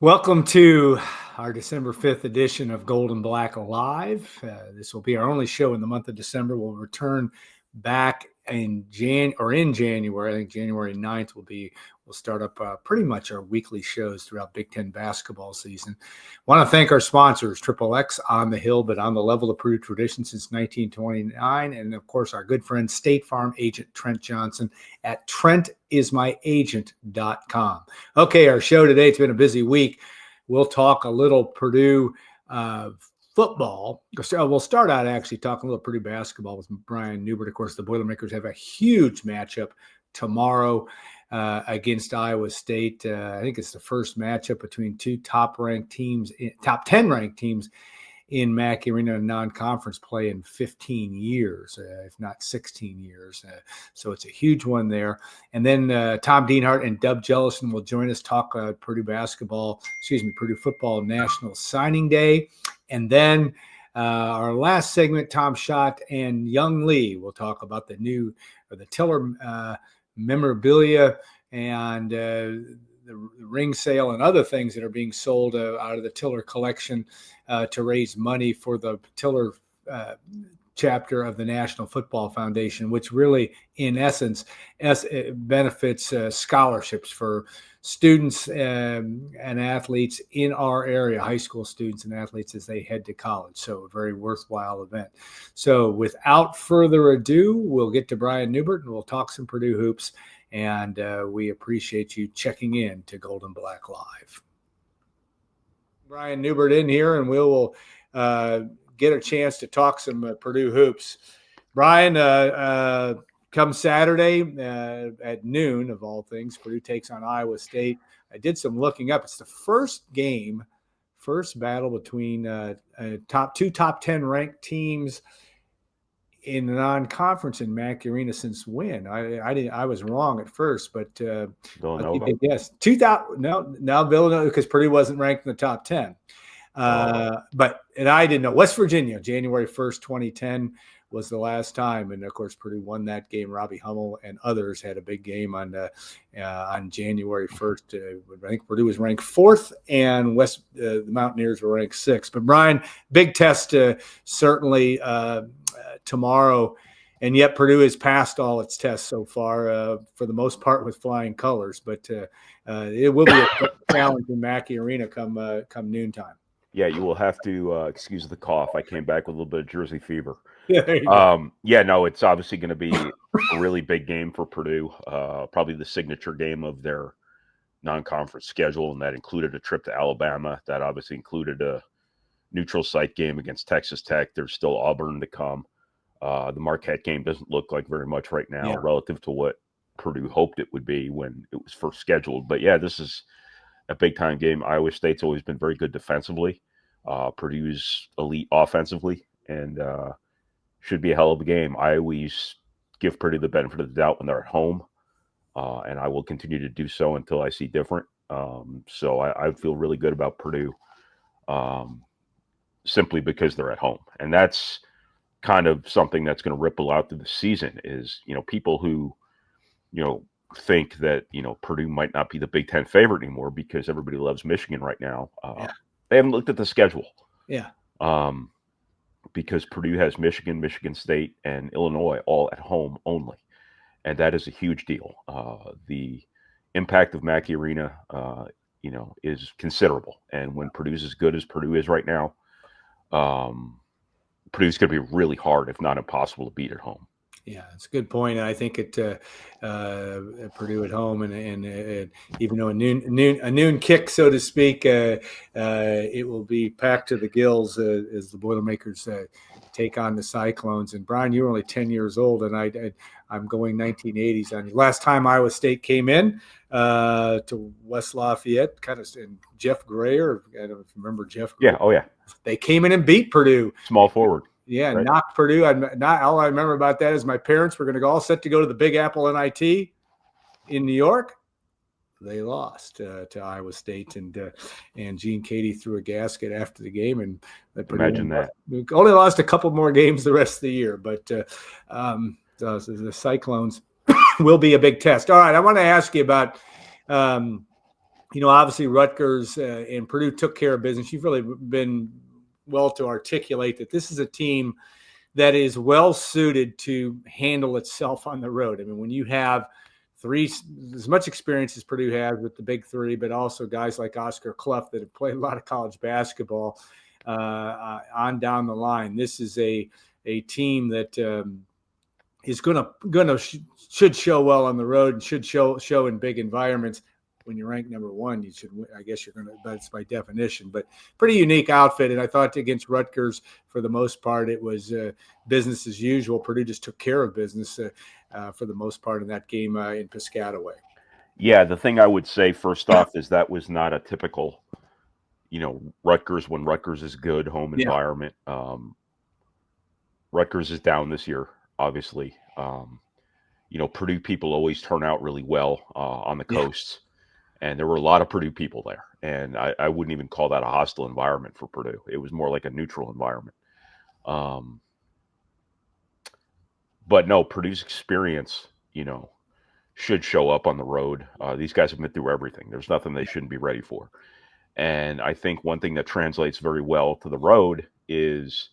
Welcome to our December 5th edition of Gold and Black Live. This will be our only show in the month of December. We'll return back in January. I think January 9th we'll start up pretty much our weekly shows throughout Big Ten basketball season. Want to thank our sponsors, Triple X, On the Hill, but on the level of Purdue tradition since 1929. And of course, our good friend State Farm agent Trent Johnson at trentismyagent.com. Okay, our show today, it's been a busy week. We'll talk a little Purdue football. We'll start out actually talking a little Purdue basketball with Brian Neubert. Of course, the Boilermakers have a huge matchup tomorrow against Iowa State. I think it's the first matchup between two top 10 ranked teams in Mackey Arena in non-conference play in 15 years, if not 16 years. So it's a huge one there. And then Tom Dienhart and Dub Jellison will join us, talk Purdue football National Signing Day. And then our last segment, Tom Schott and Young Lee will talk about the Tiller memorabilia and the ring sale and other things that are being sold out of the Tiller collection to raise money for the Tiller chapter of the National Football Foundation, which really, in essence, benefits scholarships for students and athletes in our area, high school students and athletes as they head to college. So a very worthwhile event. So without further ado, we'll get to Brian Neubert and we'll talk some Purdue hoops. And we appreciate you checking in to Gold and Black Live. Brian Neubert in here, and we will get a chance to talk some Purdue hoops. Brian, come Saturday at noon, of all things, Purdue takes on Iowa State. I did some looking up. It's the first battle between two top 10 ranked teams in the non-conference in Mackey Arena since when? I was wrong at first, but yes, 2000. Now Villanova, because Purdue wasn't ranked in the top 10. But I didn't know. West Virginia, January 1st, 2010 was the last time, and of course Purdue won that game. Robbie Hummel and others had a big game on January 1st. I think Purdue was ranked 4th, and the Mountaineers were ranked 6th. But Brian, big test certainly tomorrow, and yet Purdue has passed all its tests so far for the most part with flying colors. But it will be a challenge in Mackey Arena come noontime. Yeah, you will have to excuse the cough. I came back with a little bit of Jersey fever. It's obviously going to be a really big game for Purdue, probably the signature game of their non-conference schedule, and that included a trip to Alabama. That obviously included a neutral site game against Texas Tech. There's still Auburn to come. The Marquette game doesn't look like very much right now relative to what Purdue hoped it would be when it was first scheduled. But yeah, this is a big-time game. Iowa State's always been very good defensively. Purdue's elite offensively, and should be a hell of a game. I always give Purdue the benefit of the doubt when they're at home, and I will continue to do so until I see different. So I feel really good about Purdue simply because they're at home. And that's kind of something that's going to ripple out through the season is, people who, think that, Purdue might not be the Big Ten favorite anymore because everybody loves Michigan right now. They haven't looked at the schedule. Yeah. Because Purdue has Michigan, Michigan State, and Illinois all at home only. And that is a huge deal. The impact of Mackey Arena, is considerable. And when Purdue's as good as Purdue is right now, Purdue's going to be really hard, if not impossible, to beat at home. Yeah, it's a good point. I think Purdue at home, and even though a noon kick, so to speak, it will be packed to the gills as the Boilermakers take on the Cyclones. And Brian, you were only 10 years old, and I'm going 1980s on you. Last time Iowa State came in to West Lafayette, and Jeff Grayer, I don't know if you remember Jeff Grayer. Yeah, oh yeah. They came in and beat Purdue. Small forward. Yeah, right. Knocked Purdue. All I remember about that is my parents were going to go all set to go to the Big Apple NIT in New York. They lost to Iowa State, and Gene Katie threw a gasket after the game. And imagine that. Only lost a couple more games the rest of the year, but the Cyclones will be a big test. All right, I want to ask you about Obviously Rutgers and Purdue took care of business. You've really been well to articulate that this is a team that is well suited to handle itself on the road. I mean, when you have as much experience as Purdue has with the big three, but also guys like Oscar Clough that have played a lot of college basketball on down the line. This is a team that is should show well on the road and should show in big environments. When you're ranked number one, you should. I guess you're going to. That's by definition. But pretty unique outfit, and I thought against Rutgers, for the most part, it was business as usual. Purdue just took care of business for the most part in that game in Piscataway. Yeah, the thing I would say first off is that was not a typical, Rutgers when Rutgers is good home environment. Rutgers is down this year, obviously. Purdue people always turn out really well on the coasts. And there were a lot of Purdue people there. And I wouldn't even call that a hostile environment for Purdue. It was more like a neutral environment. But no, Purdue's experience, should show up on the road. These guys have been through everything. There's nothing they shouldn't be ready for. And I think one thing that translates very well to the road is,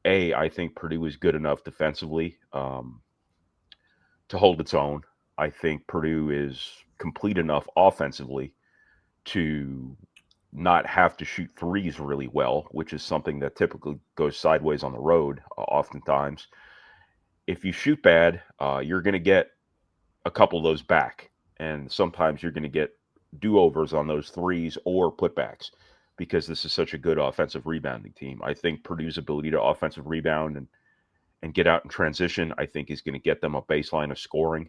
I think Purdue is good enough defensively to hold its own. I think Purdue is complete enough offensively to not have to shoot threes really well, which is something that typically goes sideways on the road oftentimes. If you shoot bad, you're going to get a couple of those back. And sometimes you're going to get do-overs on those threes or putbacks because this is such a good offensive rebounding team. I think Purdue's ability to offensive rebound and get out in transition, I think is going to get them a baseline of scoring.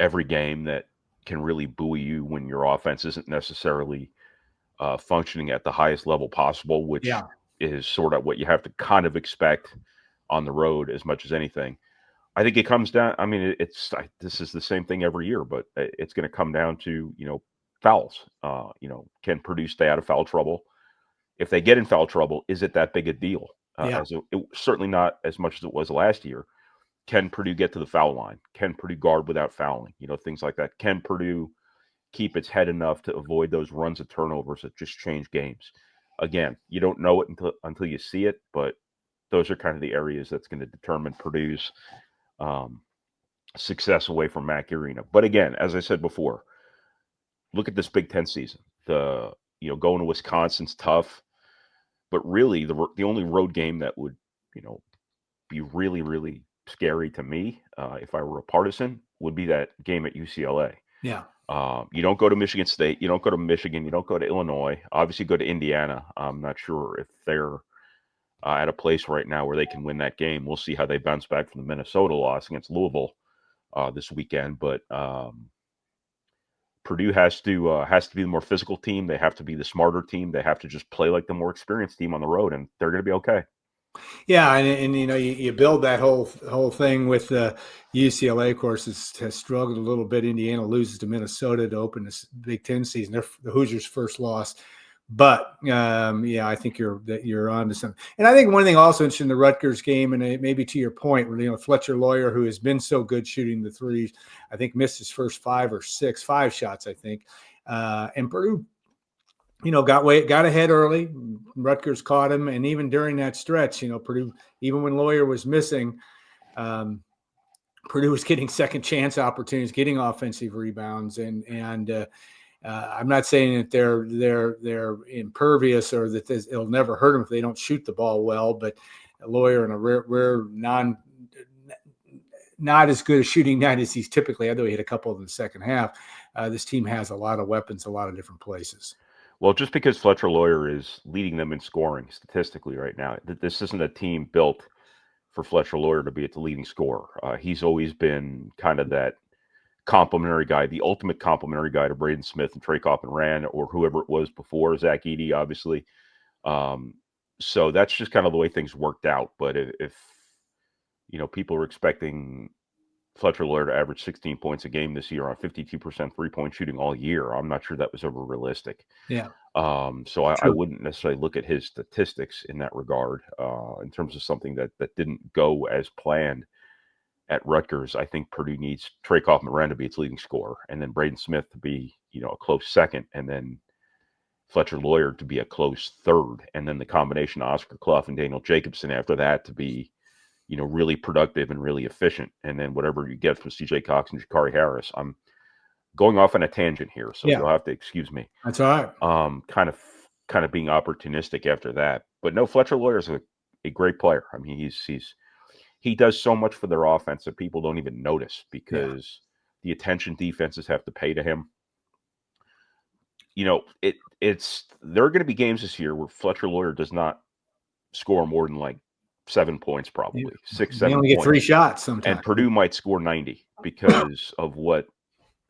Every game that can really buoy you when your offense isn't necessarily functioning at the highest level possible, which is sort of what you have to kind of expect on the road as much as anything. I think it comes down. I mean, this is the same thing every year, but it's going to come down to fouls. Can Purdue stay out of foul trouble? If they get in foul trouble, is it that big a deal? Certainly not as much as it was last year. Can Purdue get to the foul line? Can Purdue guard without fouling? Things like that. Can Purdue keep its head enough to avoid those runs of turnovers that just change games? Again, you don't know it until you see it, but those are kind of the areas that's going to determine Purdue's success away from Mackey Arena. But again, as I said before, look at this Big Ten season. Going to Wisconsin's tough, but really the only road game that would be really, really scary to me, if I were a partisan, would be that game at UCLA. Yeah. You don't go to Michigan State. You don't go to Michigan. You don't go to Illinois. Obviously, go to Indiana. I'm not sure if they're at a place right now where they can win that game. We'll see how they bounce back from the Minnesota loss against Louisville this weekend. But Purdue has to be the more physical team. They have to be the smarter team. They have to just play like the more experienced team on the road, and they're going to be okay. Yeah, and you build that whole thing with UCLA. Of course, has struggled a little bit. Indiana loses to Minnesota to open this Big Ten season. They're the Hoosiers' first loss, but I think you're on to something. And I think one thing also interesting in the Rutgers game, and maybe to your point, Fletcher Loyer, who has been so good shooting the threes, I think missed his first five shots, I think, and Purdue. Got ahead early. Rutgers caught him, and even during that stretch, Purdue, even when Loyer was missing, Purdue was getting second chance opportunities, getting offensive rebounds, and I'm not saying that they're impervious or that it'll never hurt them if they don't shoot the ball well, but Loyer in a rare not as good a shooting night as he's typically, although he had a couple in the second half. This team has a lot of weapons, a lot of different places. Well, just because Fletcher Loyer is leading them in scoring statistically right now, this isn't a team built for Fletcher Loyer to be at the leading scorer. He's always been kind of that complimentary guy, the ultimate complimentary guy to Braden Smith and Trey Coffin-Rand or whoever it was before, Zach Edey, obviously. So that's just kind of the way things worked out. But if people are expecting Fletcher Loyer to average 16 points a game this year on 52% three-point shooting all year, I'm not sure that was ever realistic. Yeah. So I wouldn't necessarily look at his statistics in that regard in terms of something that didn't go as planned. at Rutgers, I think Purdue needs Trey Kaufman-Renn to be its leading scorer, and then Braden Smith to be, a close second, and then Fletcher Lawyer to be a close third, and then the combination of Oscar Clough and Daniel Jacobson after that to be, really productive and really efficient. And then whatever you get from CJ Cox and Jakari Harris. I'm going off on a tangent here, so you'll have to excuse me. That's all right. Kind of being opportunistic after that. But no, Fletcher Lawyer is a great player. I mean, he does so much for their offense that people don't even notice because the attention defenses have to pay to him. There are going to be games this year where Fletcher Lawyer does not score more than like 7 points, probably 6, 7 They only points. get 3 shots sometimes. And Purdue might score 90 because of what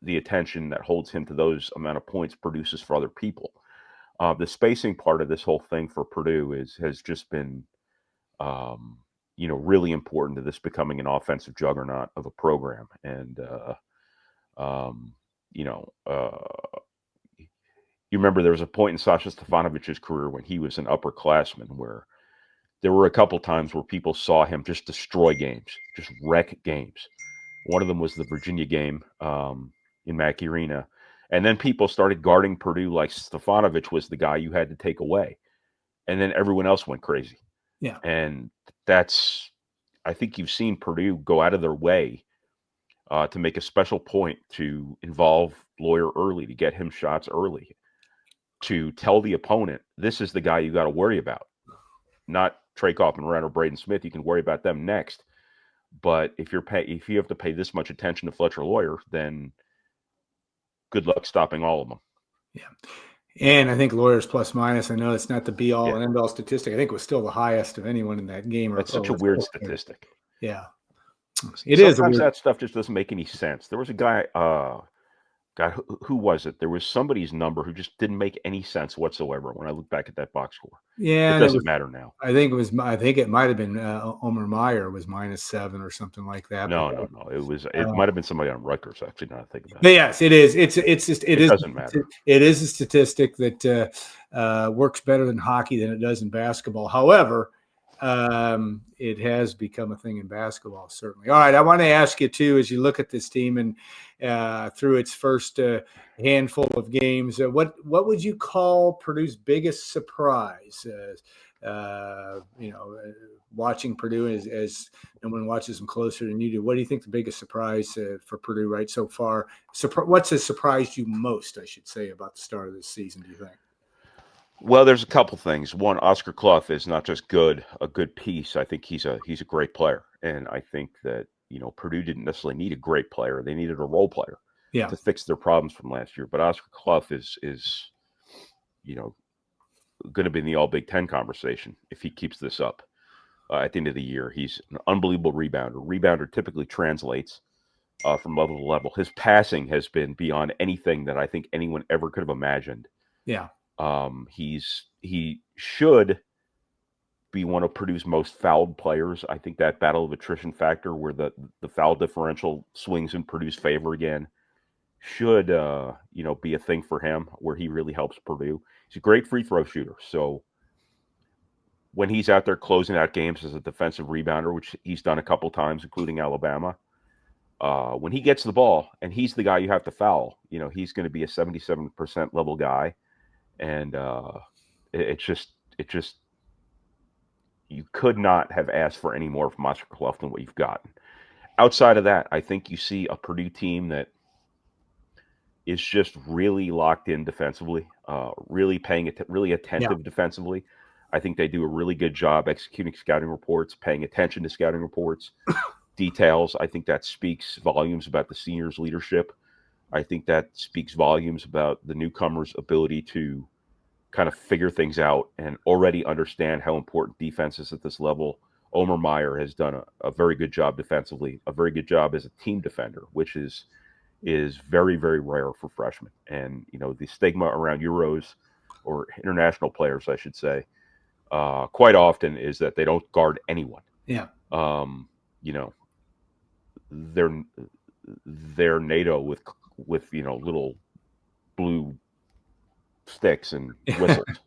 the attention that holds him to those amount of points produces for other people. The spacing part of this whole thing for Purdue has just been, really important to this becoming an offensive juggernaut of a program. And, you remember there was a point in Sasha Stefanovich's career when he was an upperclassman where there were a couple times where people saw him just destroy games, just wreck games. One of them was the Virginia game in Mackey Arena. And then people started guarding Purdue like Stefanovic was the guy you had to take away. And then everyone else went crazy. Yeah. And I think you've seen Purdue go out of their way to make a special point to involve Lawyer early, to get him shots early, to tell the opponent, this is the guy you got to worry about. Not Trey Kaufman-Renn or Braden Smith. You can worry about them next. But if you have to pay this much attention to Fletcher Lawyer, then good luck stopping all of them. Yeah. And I think Lawyer's plus minus, I know it's not the be all and end all statistic. I think it was still the highest of anyone in that game. That's such a weird statistic. Yeah. Sometimes that stuff just doesn't make any sense. There was a guy, God, who was it? There was somebody's number who just didn't make any sense whatsoever when I look back at that box score. Yeah. It doesn't matter now. I think it might have been Omer Meyer was -7 or something like that. No. It might have been somebody on Rutgers, actually, now I think about it. But yes, it is. It doesn't matter. It is a statistic that works better in hockey than it does in basketball. However, it has become a thing in basketball, certainly. All right, I want to ask you too, as you look at this team and through its first handful of games, what would you call Purdue's biggest surprise? Watching Purdue as no one watches them closer than you do. What do you think the biggest surprise for Purdue right so far? What's has surprised you most, I should say, about the start of this season, do you think? Well, there's a couple things. One, Oscar Clough is not just a good piece. I think he's a great player. And I think that, Purdue didn't necessarily need a great player. They needed a role player to fix their problems from last year. But Oscar Clough is going to be in the All Big Ten conversation if he keeps this up at the end of the year. He's an unbelievable rebounder. Rebounder typically translates from level to level. His passing has been beyond anything that I think anyone ever could have imagined. Yeah. He should be one of Purdue's most fouled players. I think that battle of attrition factor where the foul differential swings in Purdue's favor again should be a thing for him where he really helps Purdue. He's a great free throw shooter. So when he's out there closing out games as a defensive rebounder, which he's done a couple times, including Alabama, when he gets the ball and he's the guy you have to foul, he's going to be a 77% level guy. And it just you could not have asked for any more from Oscar Clough than what you've gotten. Outside of that, I think you see a Purdue team that is just really locked in defensively, really really attentive defensively. I think they do a really good job executing scouting reports, paying attention to scouting reports, details. I think that speaks volumes about the seniors' leadership. I think that speaks volumes about the newcomers' ability to kind of figure things out and already understand how important defense is at this level. Omer Meyer has done a very good job defensively, a very good job as a team defender, which is very, very rare for freshmen. And, the stigma around Euros or international players, I should say, quite often is that they don't guard anyone. Yeah. They're NATO with little blue sticks and whistles,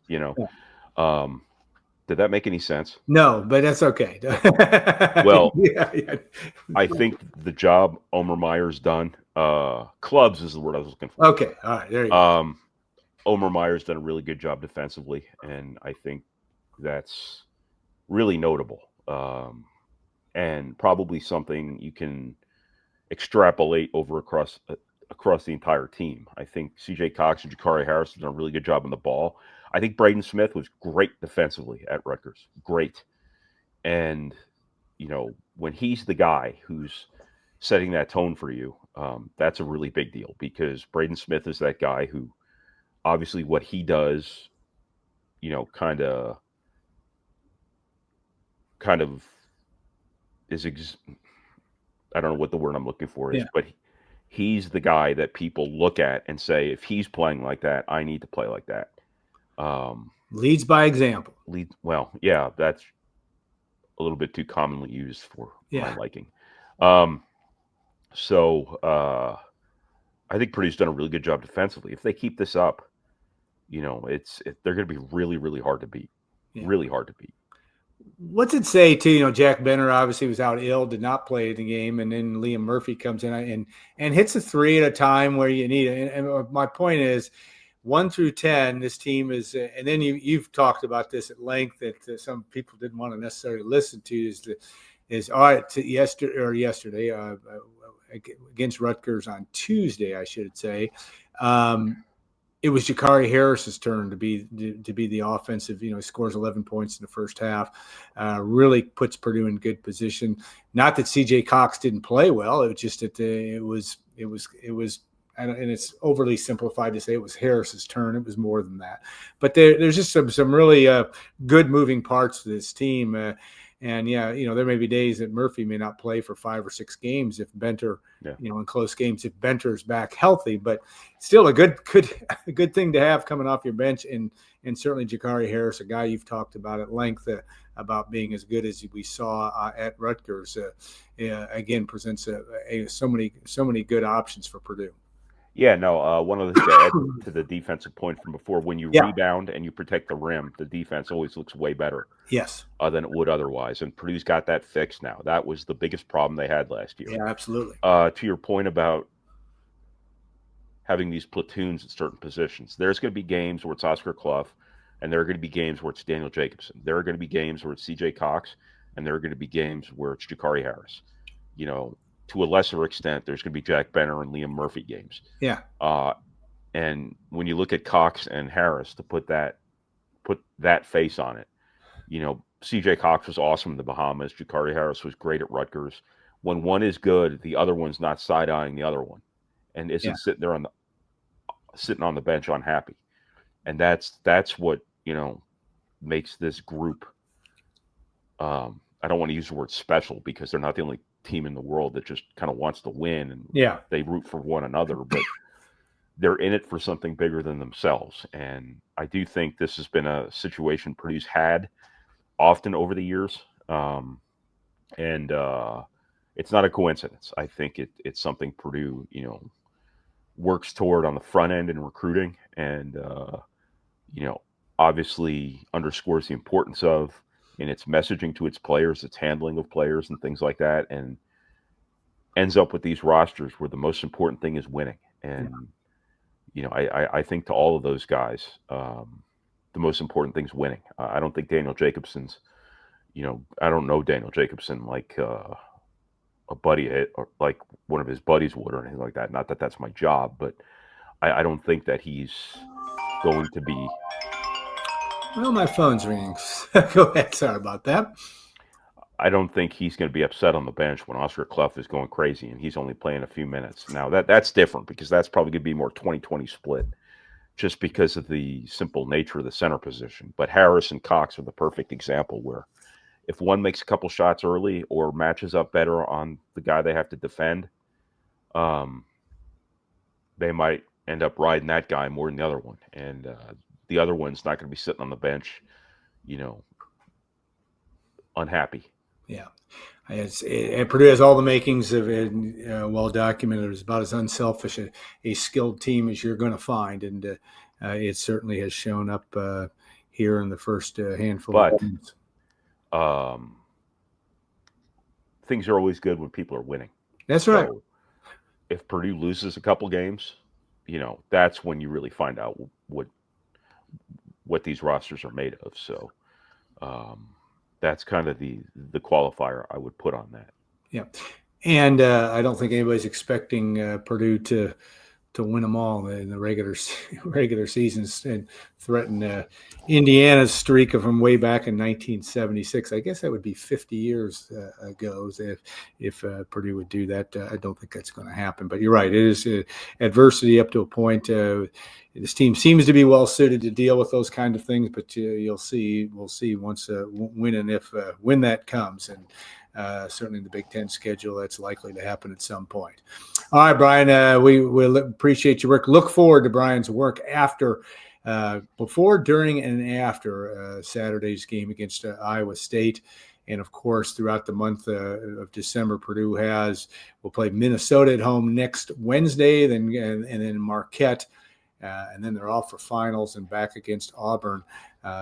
Did that make any sense? No, but that's okay. Well, yeah. I think the job Omer Meyer's done, clubs is the word I was looking for. Okay, all right, there you go. Omer Meyer's done a really good job defensively, and I think that's really notable, and probably something you can extrapolate over across the entire team. I think C.J. Cox and Jakari Harris have done a really good job on the ball. I think Braden Smith was great defensively at Rutgers, great, and when he's the guy who's setting that tone for you, that's a really big deal because Braden Smith is that guy who, obviously, what he does, kind of is. I don't know what the word I'm looking for is, but he's the guy that people look at and say, if he's playing like that, I need to play like that. Leads by example. Well, yeah, that's a little bit too commonly used for my liking. So I think Purdue's done a really good job defensively. If they keep this up, they're going to be really, really hard to beat. Yeah. Really hard to beat. What's it say too? Jack Benner obviously was out ill, did not play the game, and then Liam Murphy comes in and hits a three at a time where you need it. And my point is, 1 through 10, this team is, and then you've talked about this at length that some people didn't want to necessarily listen to. Is all right. Yesterday against Rutgers on Tuesday, I should say. It was Jakari Harris's turn to be the offensive. He scores 11 points in the first half. Really puts Purdue in good position. Not that C.J. Cox didn't play well. It was just that it was, and it's overly simplified to say it was Harris's turn. It was more than that. But there's just some really good moving parts to this team. And there may be days that Murphy may not play for 5 or 6 games if Benter, in close games, if Benter's back healthy, but still a good thing to have coming off your bench. And certainly Jakari Harris, a guy you've talked about at length about being as good as we saw at Rutgers, again, presents so many good options for Purdue. Yeah, no, one of the things to add to the defensive point from before, when you rebound and you protect the rim, the defense always looks way better. Yes. Than it would otherwise. And Purdue's got that fixed now. That was the biggest problem they had last year. Yeah, absolutely. To your point about having these platoons at certain positions, there's going to be games where it's Oscar Clough, and there are going to be games where it's Daniel Jacobson. There are going to be games where it's C.J. Cox, and there are going to be games where it's Jakari Harris. To a lesser extent, there's going to be Jack Benner and Liam Murphy games. Yeah. And when you look at Cox and Harris, to put that face on it, C.J. Cox was awesome in the Bahamas. Jakari Harris was great at Rutgers. When one is good, the other one's not side-eyeing the other one, and isn't sitting there sitting on the bench unhappy. And that's what makes this group. I don't want to use the word special because they're not the only team in the world that just kind of wants to win and they root for one another, but they're in it for something bigger than themselves. And I do think this has been a situation Purdue's had often over the years. And it's not a coincidence. I think it's something Purdue, works toward on the front end in recruiting and, obviously underscores the importance of in its messaging to its players, its handling of players and things like that, and ends up with these rosters where the most important thing is winning. And, I think to all of those guys, the most important thing is winning. I don't think Daniel Jacobson's, I don't know Daniel Jacobson like a buddy or like one of his buddies would or anything like that. Not that that's my job, but I don't think that he's going to be. Well, my phone's ringing. Go ahead. Sorry about that. I don't think he's going to be upset on the bench when Oscar Clough is going crazy and he's only playing a few minutes. Now, that's different because that's probably going to be more 20-20 split just because of the simple nature of the center position. But Harris and Cox are the perfect example where if one makes a couple shots early or matches up better on the guy they have to defend, they might end up riding that guy more than the other one. And the other one's not going to be sitting on the bench, unhappy. Yeah. And Purdue has all the makings of it, well documented. It's about as unselfish a skilled team as you're going to find. And it certainly has shown up here in the first handful But of games. Things are always good when people are winning. That's right. So if Purdue loses a couple games, that's when you really find out what these rosters are made of. So that's kind of the qualifier I would put on that. Yeah, and I don't think anybody's expecting Purdue to win them all in the regular seasons and threaten Indiana's streak from way back in 1976. I guess that would be 50 years ago if Purdue would do that. I don't think that's going to happen. But you're right; it is adversity up to a point. This team seems to be well suited to deal with those kind of things. But we'll see once when that comes. And certainly in the Big Ten schedule, that's likely to happen at some point. All right, Brian, we appreciate your work. Look forward to Brian's work before, during, and after Saturday's game against Iowa State. And, of course, throughout the month of December, Purdue will play Minnesota at home next Wednesday, and then Marquette. And then they're off for finals and back against Auburn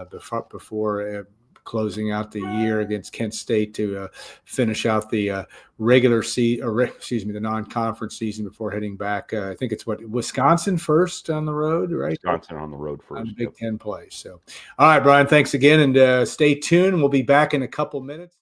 before closing out the year against Kent State to finish out the the non-conference season before heading back. I think it's Wisconsin first on the road, right? Wisconsin on the road first. On Big Ten play. So, all right, Brian, thanks again, and stay tuned. We'll be back in a couple minutes.